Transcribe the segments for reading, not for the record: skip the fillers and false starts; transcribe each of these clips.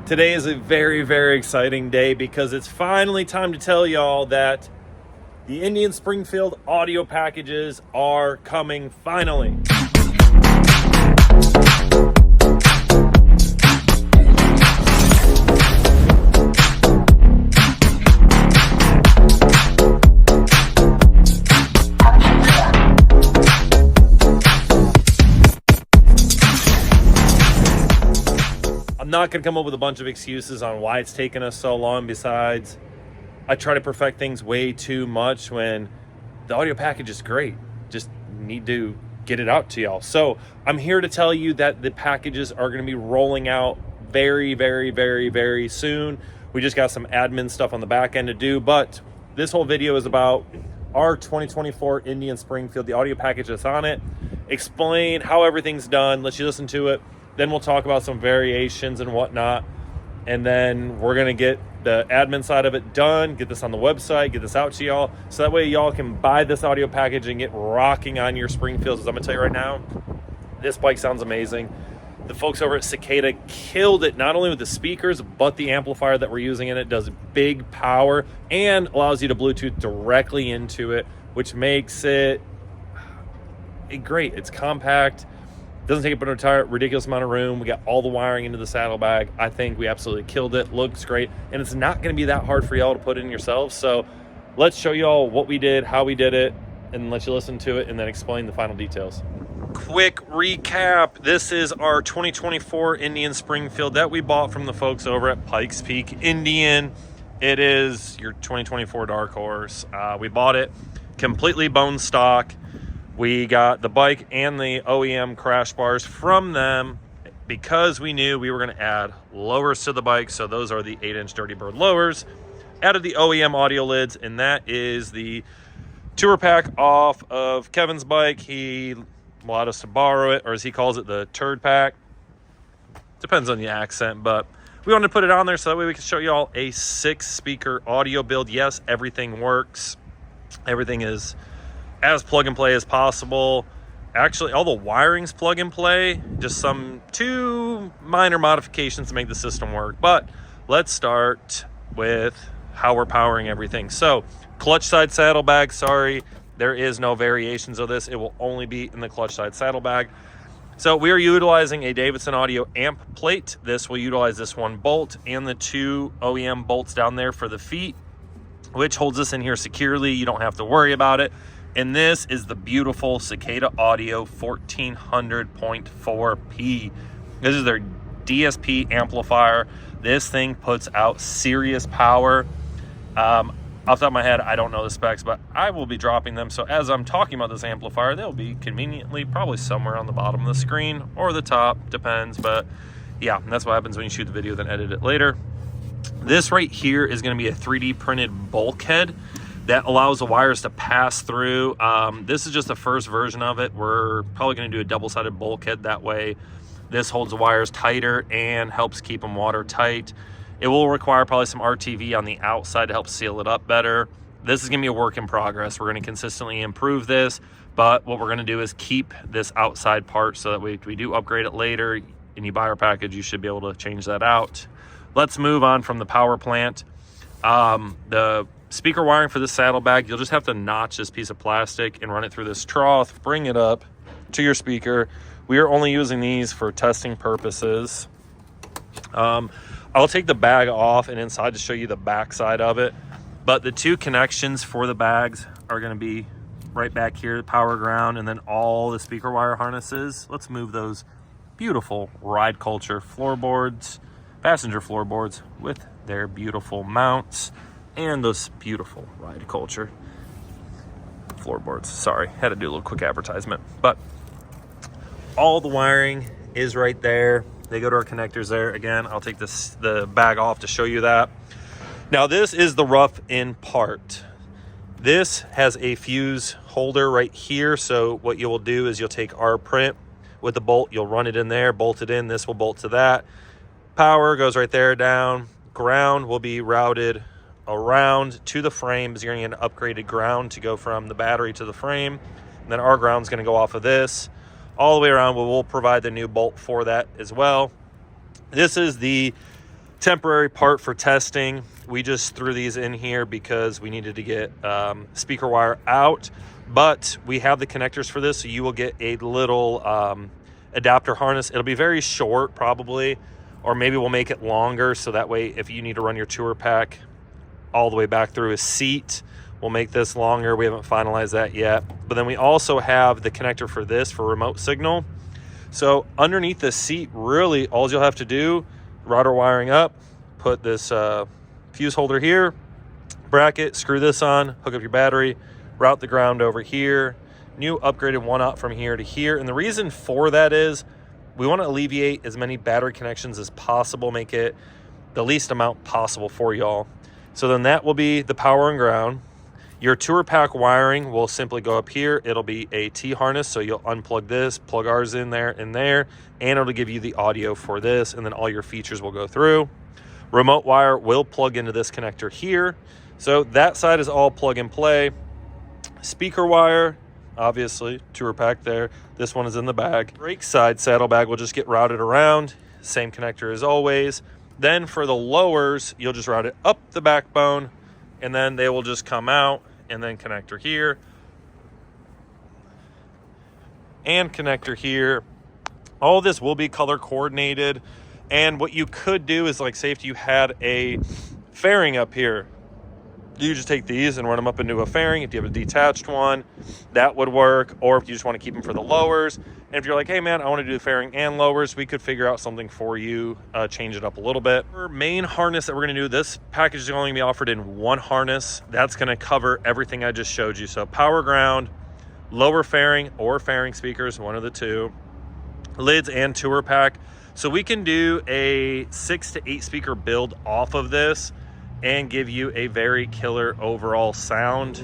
Today is a very, very exciting day because it's finally time to tell y'all that the Indian Springfield audio packages are coming finally. I'm not going to come up with a bunch of excuses on why it's taken us so long. Besides, I try to perfect things way too much when the audio package is great. Just need to get it out to y'all. So I'm here to tell you that the packages are going to be rolling out very, very, very, very soon. We just got some admin stuff on the back end to do, but this whole video is about our 2024 Indian Springfield, the audio package that's on it, explain how everything's done, let you listen to it. Then we'll talk about some variations and whatnot. And then we're going to get the admin side of it done, get this on the website, get this out to y'all. So that way y'all can buy this audio package and get rocking on your Springfields. As I'm going to tell you right now, this bike sounds amazing. The folks over at Cicada killed it, not only with the speakers, but the amplifier that we're using in it does big power and allows you to Bluetooth directly into it, which makes it great. It's compact. Doesn't take up an entire ridiculous amount of room. We got all the wiring into the saddlebag. I think we absolutely killed it. Looks great. And it's not going to be that hard for y'all to put in yourselves. So let's show y'all what we did, how we did it, and let you listen to it and then explain the final details. Quick recap. This is our 2024 Indian Springfield that we bought from the folks over at Pikes Peak Indian. It is your 2024 Dark Horse. We bought it completely bone stock. We got the bike and the OEM crash bars from them because we knew we were going to add lowers to the bike. So those are the 8-inch Dirty Bird lowers. Added the OEM audio lids, and that is the tour pack off of Kevin's bike. He allowed us to borrow it, or as he calls it, the turd pack. Depends on the accent, but we wanted to put it on there so that way we can show y'all a 6-speaker audio build. Yes, everything works. Everything is as plug and play as possible. Actually, all the wiring's plug and play, just some 2 minor modifications to make the system work. But let's start with how we're powering everything. So clutch side saddlebag, sorry, there is no variations of this. It will only be in the clutch side saddlebag. So we are utilizing a Davidson Audio amp plate. This will utilize this one bolt and the 2 OEM bolts down there for the feet, which holds this in here securely. You don't have to worry about it. And this is the beautiful Cicada Audio 1400.4P. This is their DSP amplifier. This thing puts out serious power. Off the top of my head, I don't know the specs, but I will be dropping them. So as I'm talking about this amplifier, they'll be conveniently probably somewhere on the bottom of the screen or the top, depends. But yeah, that's what happens when you shoot the video, then edit it later. This right here is going to be a 3D printed bulkhead that allows the wires to pass through. This is just the first version of it. We're probably going to do a double-sided bulkhead. That way this holds the wires tighter and helps keep them watertight. It will require probably some RTV on the outside to help seal it up better. This is going to be a work in progress. We're going to consistently improve this, but what we're going to do is keep this outside part so that we do upgrade it later and you buy our package, you should be able to change that out. Let's move on from the power plant. The speaker wiring for this saddlebag, you'll just have to notch this piece of plastic and run it through this trough, bring it up to your speaker. We are only using these for testing purposes. I'll take the bag off and inside to show you the back side of it, but the 2 connections for the bags are going to be right back here, the power ground, and then all the speaker wire harnesses. Let's move those beautiful Ride Culture floorboards, passenger floorboards with their beautiful mounts and those beautiful Ride Culture floorboards. Sorry, had to do a little quick advertisement, but all the wiring is right there. They go to our connectors there. Again, I'll take the bag off to show you that. Now this is the rough in part. This has a fuse holder right here. So what you will do is you'll take our print with the bolt, you'll run it in there, bolt it in, this will bolt to that. Power goes right there down. Ground will be routed around to the frame because you're going to get an upgraded ground to go from the battery to the frame. And then our ground's going to go off of this all the way around. We'll provide the new bolt for that as well. This is the temporary part for testing. We just threw these in here because we needed to get speaker wire out, but we have the connectors for this, so you will get a little adapter harness. It'll be very short probably, or maybe we'll make it longer, so that way if you need to run your tour pack all the way back through a seat, we'll make this longer. We haven't finalized that yet. But then we also have the connector for this for remote signal. So underneath the seat, really all you'll have to do, router wiring up, put this fuse holder here, bracket, screw this on, hook up your battery, route the ground over here, new upgraded 1-aught from here to here. And the reason for that is we want to alleviate as many battery connections as possible, make it the least amount possible for y'all. So then that will be the power and ground. Your tour pack wiring will simply go up here. It'll be a T-harness, so you'll unplug this, plug ours in there, and it'll give you the audio for this, and then all your features will go through. Remote wire will plug into this connector here. So that side is all plug and play. Speaker wire, obviously, tour pack there. This one is in the bag. Brake side saddlebag will just get routed around. Same connector as always. Then for the lowers, you'll just route it up the backbone, and then they will just come out, and then connector here and connector here. All this will be color coordinated. And what you could do is, like, say if you had a fairing up here, you just take these and run them up into a fairing. If you have a detached one, that would work. Or if you just want to keep them for the lowers. And if you're like, hey man, I want to do the fairing and lowers, we could figure out something for you, change it up a little bit. Our main harness that we're going to do, this package is only going to be offered in one harness. That's going to cover everything I just showed you. So power ground, lower fairing or fairing speakers, one of the two, lids and tour pack. So we can do a 6 to 8 speaker build off of this and give you a very killer overall sound.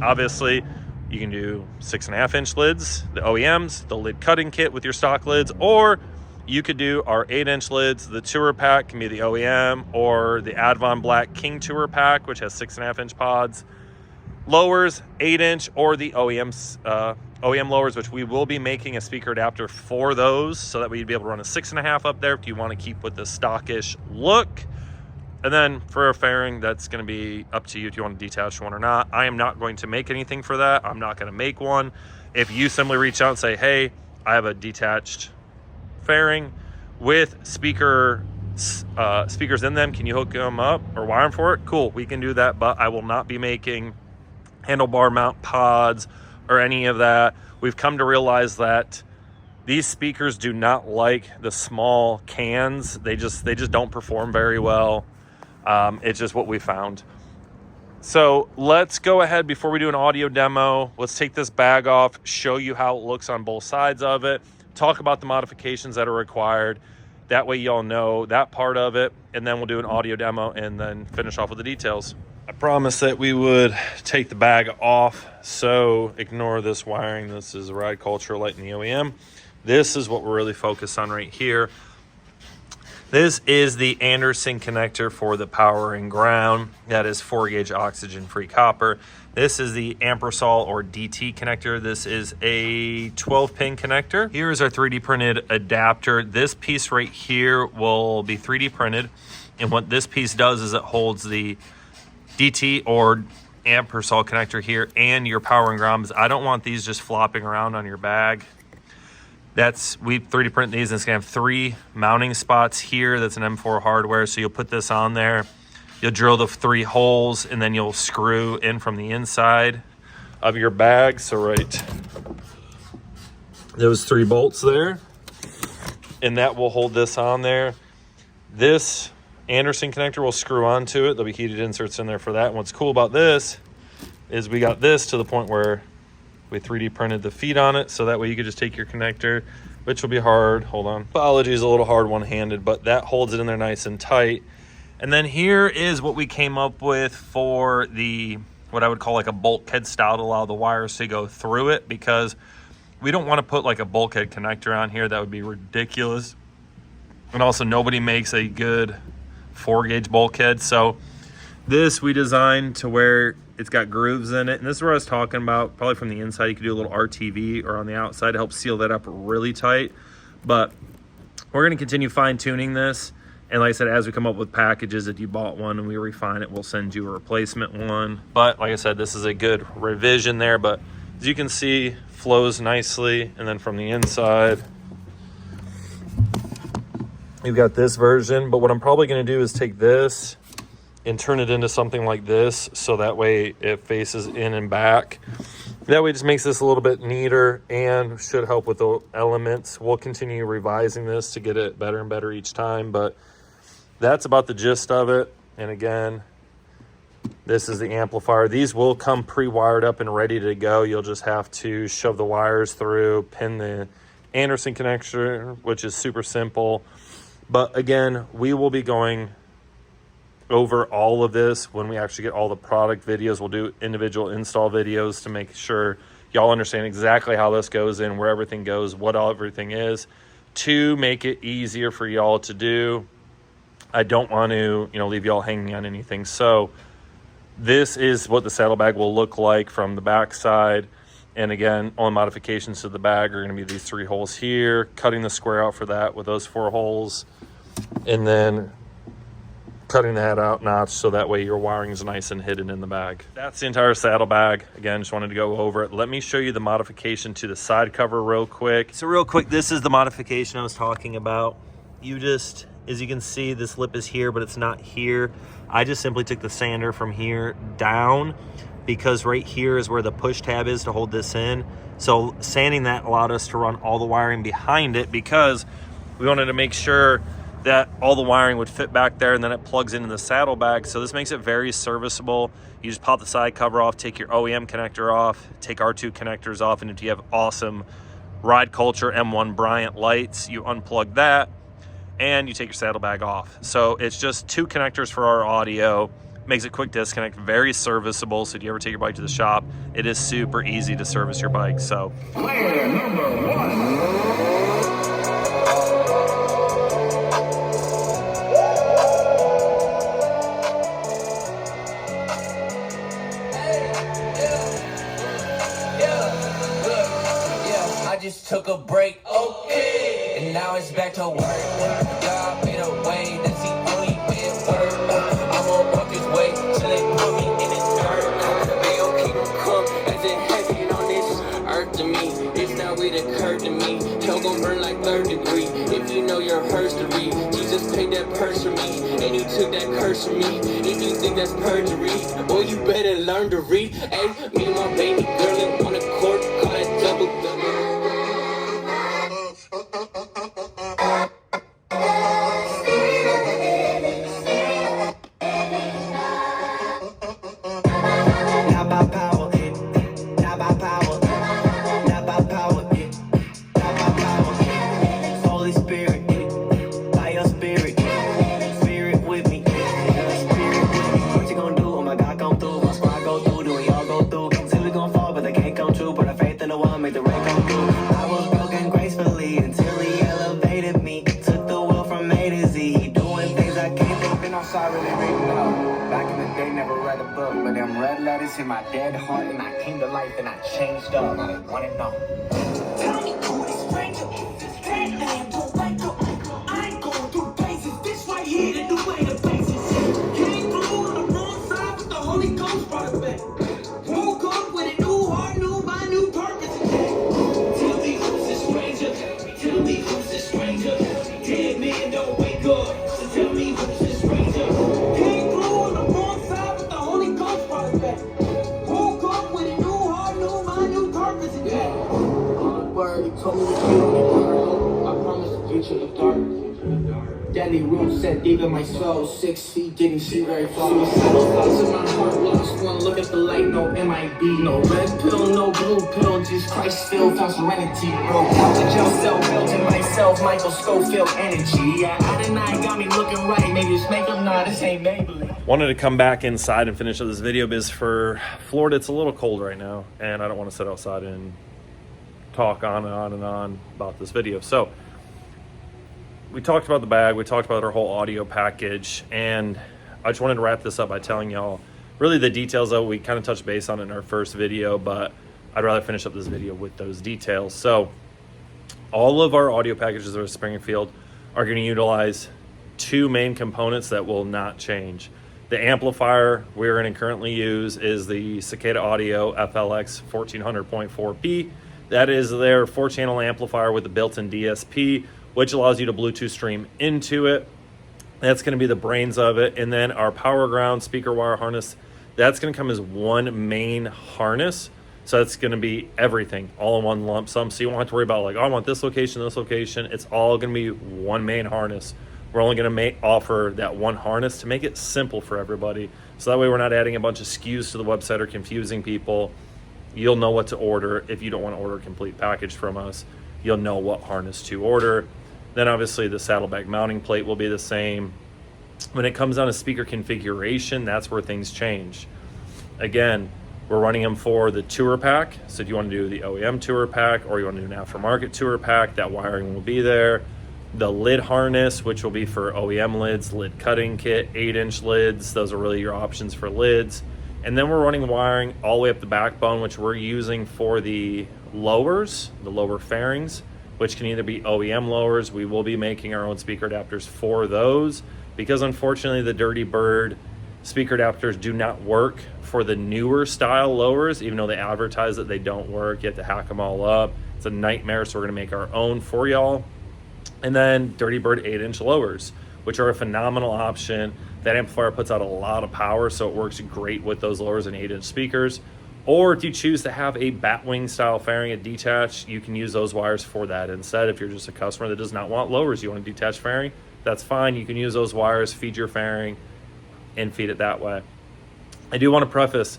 Obviously, you can do 6.5-inch lids, the OEMs, the lid cutting kit with your stock lids, or you could do our 8-inch lids. The tour pack can be the OEM, or the Advon Black King tour pack, which has 6.5-inch pods. Lowers, 8-inch, or the OEM lowers, which we will be making a speaker adapter for those, so that we'd be able to run a 6.5 up there if you want to keep with the stockish look. And then for a fairing, that's going to be up to you if you want to detach one or not. I am not going to make anything for that. I'm not going to make one. If you simply reach out and say, hey, I have a detached fairing with speakers in them, can you hook them up or wire them for it? Cool, we can do that, but I will not be making handlebar mount pods or any of that. We've come to realize that these speakers do not like the small cans. They just don't perform very well. It's just what we found. So let's go ahead, before we do an audio demo, let's take this bag off, show you how it looks on both sides of it, talk about the modifications that are required. That way y'all know that part of it, and then we'll do an audio demo and then finish off with the details. I promised that we would take the bag off, so ignore this wiring. This is a Ride Culture Light in the OEM. This is what we're really focused on right here. This is the Anderson connector for the power and ground. That is 4-gauge oxygen-free copper. This is the Ampersol or DT connector. This is a 12-pin connector. Here is our 3D printed adapter. This piece right here will be 3D printed. And what this piece does is it holds the DT or Ampersol connector here and your power and ground. I don't want these just flopping around on your bag. We 3D print these, and it's gonna have 3 mounting spots here. That's an M4 hardware, so you'll put this on there. You'll drill the 3 holes, and then you'll screw in from the inside of your bag. So right, those 3 bolts there, and that will hold this on there. This Anderson connector will screw onto it. There'll be heated inserts in there for that. And what's cool about this is we got this to the point where we 3D printed the feet on it, so that way you could just take your connector, which will be hard. Hold on. Apologies, a little hard one-handed, but that holds it in there nice and tight. And then here is what we came up with for the, what I would call like a bulkhead style, to allow the wires to go through it, because we don't want to put like a bulkhead connector on here. That would be ridiculous. And also nobody makes a good 4-gauge bulkhead. So this we designed to where it's got grooves in it, and this is what I was talking about. Probably from the inside you could do a little RTV, or on the outside to help seal that up really tight. But we're going to continue fine-tuning this, And like I said, as we come up with packages, if you bought one and we refine it, we'll send you a replacement one. But like I said, this is a good revision there. But as you can see, flows nicely. And then from the inside, you've got this version. But what I'm probably going to do is take this and turn it into something like this, so that way it faces in and back. That way it just makes this a little bit neater and should help with the elements. We'll continue revising this to get it better and better each time, but that's about the gist of it. And again, this is the amplifier. These will come pre-wired up and ready to go. You'll just have to shove the wires through, pin the Anderson connector, which is super simple. But again, we will be going over all of this when we actually get all the product videos. We'll do individual install videos to make sure y'all understand exactly how this goes in, where everything goes, what all everything is, to make it easier for y'all to do. I don't want to, leave y'all hanging on anything. So this is what the saddlebag will look like from the back side. And again, all modifications to the bag are going to be these 3 holes here, cutting the square out for that with those 4 holes, and then cutting that out notch so that way your wiring is nice and hidden in the bag. That's the entire saddlebag. Again, just wanted to go over it. Let me show you the modification to the side cover real quick. So real quick, this is the modification I was talking about. You just, as you can see, this lip is here, but it's not here. I just simply took the sander from here down, because right here is where the push tab is to hold this in. So sanding that allowed us to run all the wiring behind it, because we wanted to make sure that all the wiring would fit back there, and then it plugs into the saddlebag. So this makes it very serviceable. You just pop the side cover off, take your OEM connector off, take R2 connectors off, and if you have awesome Ride Culture M1 Bryant lights, you unplug that and you take your saddlebag off. So it's just 2 connectors for our audio. Makes it quick disconnect, very serviceable. So if you ever take your bike to the shop, it is super easy to service your bike. So player number 1. Just took a break, okay, and now it's back to work. God made a way, that's the only way it works. I'ma walk this way till they put me in the dirt. They gon' keep them come as it heavy on this earth to me. It's not way to occurred to me. Hell gon' burn like 3rd degree. If you know your history, Jesus paid that purse for me, and he took that curse from me. If you think that's perjury, boy, you better learn to read. Hey, me and my baby girl in on the court, call that double. In my dead heart, and I came to life, and I changed up. I didn't want to know. Tell me who is stranger. That man don't wake up. I ain't going through paces. This right here, the new way to basis. Came through on the wrong side, but the Holy Ghost brought it back. Woke up with a new heart, new mind, new purpose. Tell me who's the stranger. Tell me who's the stranger. Dead man don't wake up. So tell me who's the stranger. Came through on the wrong side, but the Holy Ghost brought it back. Word, he told me to get on the dark. I promise to get you in the dark. Deadly room set deep in my soul. 6 feet, didn't see very far. Suicidal thoughts in my heart. Lost one look at the light. No MIB, no red pill, no blue pill. Just Christ still found serenity. Broke out the jail cell, built in myself. Michael Schofield energy. Yeah, I deny got me looking right. Maybe it's makeup, nah, this ain't Maybelline. Wanted to come back inside and finish up this video because for Florida, it's a little cold right now, and I don't want to sit outside and talk on and on and on about this video. So we talked about the bag, we talked about our whole audio package, and I just wanted to wrap this up by telling y'all really the details of it. We kind of touched base on it in our first video, but I'd rather finish up this video with those details. So all of our audio packages that are Springfield are going to utilize two main components that will not change. The amplifier we're going to currently use is the Cicada Audio FLX 1400.4P. That is their 4-channel amplifier with the built-in DSP, which allows you to Bluetooth stream into it. That's going to be the brains of it. And then our power ground speaker wire harness, that's going to come as one main harness. So it's going to be everything all in one lump sum. So you won't have to worry about like, oh, I want this location, this location. It's all going to be one main harness. We're only going to offer that one harness to make it simple for everybody. So that way we're not adding a bunch of SKUs to the website or confusing people. You'll know what to order. If you don't want to order a complete package from us, you'll know what harness to order. Then obviously the Saddlebag mounting plate will be the same. When it comes down to speaker configuration, that's where things change. Again, we're running them for the tour pack. So if you want to do the OEM tour pack or you want to do an aftermarket tour pack, that wiring will be there. The lid harness, which will be for OEM lids, lid cutting kit, 8-inch lids. Those are really your options for lids. And then we're running wiring all the way up the backbone, which we're using for the lowers, the lower fairings, which can either be OEM lowers. We will be making our own speaker adapters for those because unfortunately the Dirty Bird speaker adapters do not work for the newer style lowers, even though they advertise that they don't work. You have to hack them all up. It's a nightmare, so we're gonna make our own for y'all. And then Dirty Bird 8-inch lowers, which are a phenomenal option. That amplifier puts out a lot of power, so it works great with those lowers and 8-inch speakers. Or if you choose to have a batwing style fairing, a detached, you can use those wires for that instead. If you're just a customer that does not want lowers, you want a detached fairing, that's fine. You can use those wires, feed your fairing, and feed it that way. I do want to preface,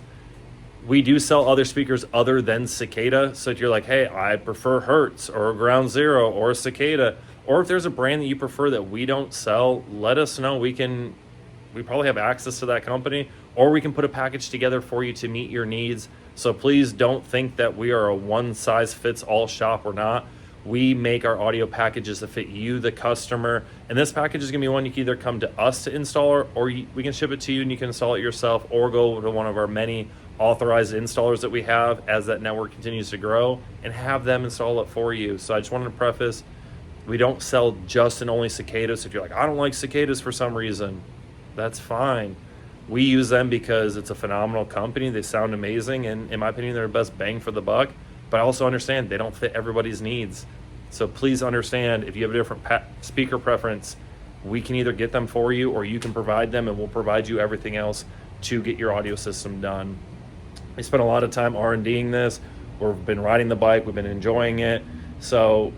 we do sell other speakers other than Cicada. So if you're like, hey, I prefer Hertz or Ground Zero or Cicada, or if there's a brand that you prefer that we don't sell, let us know. We probably have access to that company, or we can put a package together for you to meet your needs. So please don't think that we are a one-size-fits-all shop. We're not. We make our audio packages to fit you, the customer. And this package is going to be one you can either come to us to install, or we can ship it to you and you can install it yourself, or go to one of our many authorized installers that we have as that network continues to grow and have them install it for you. So I just wanted to preface, we don't sell just and only cicadas. If you're like, I don't like cicadas for some reason, that's fine. We use them because it's a phenomenal company. They sound amazing, and in my opinion, they're the best bang for the buck. But I also understand they don't fit everybody's needs. So please understand, if you have a different speaker preference, we can either get them for you or you can provide them, and we'll provide you everything else to get your audio system done. We spent a lot of time R&Ding this. We've been riding the bike. We've been enjoying it. So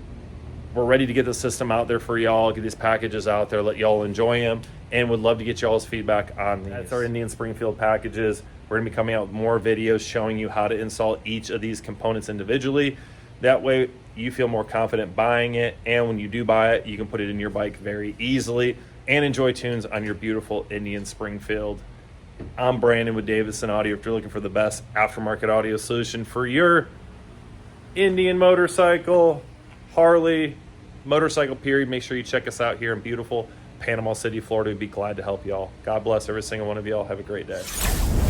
we're ready to get the system out there for y'all, get these packages out there, let y'all enjoy them, and would love to get y'all's feedback on these. That's our Indian Springfield packages. We're going to be coming out with more videos showing you how to install each of these components individually. That way you feel more confident buying it, and when you do buy it, you can put it in your bike very easily and enjoy tunes on your beautiful Indian Springfield. I'm Brandon with Davison Audio. If you're looking for the best aftermarket audio solution for your Indian motorcycle, Harley, motorcycle period, make sure you check us out here in beautiful Panama City, Florida. We'd be glad to help y'all. God bless every single one of y'all. Have a great day.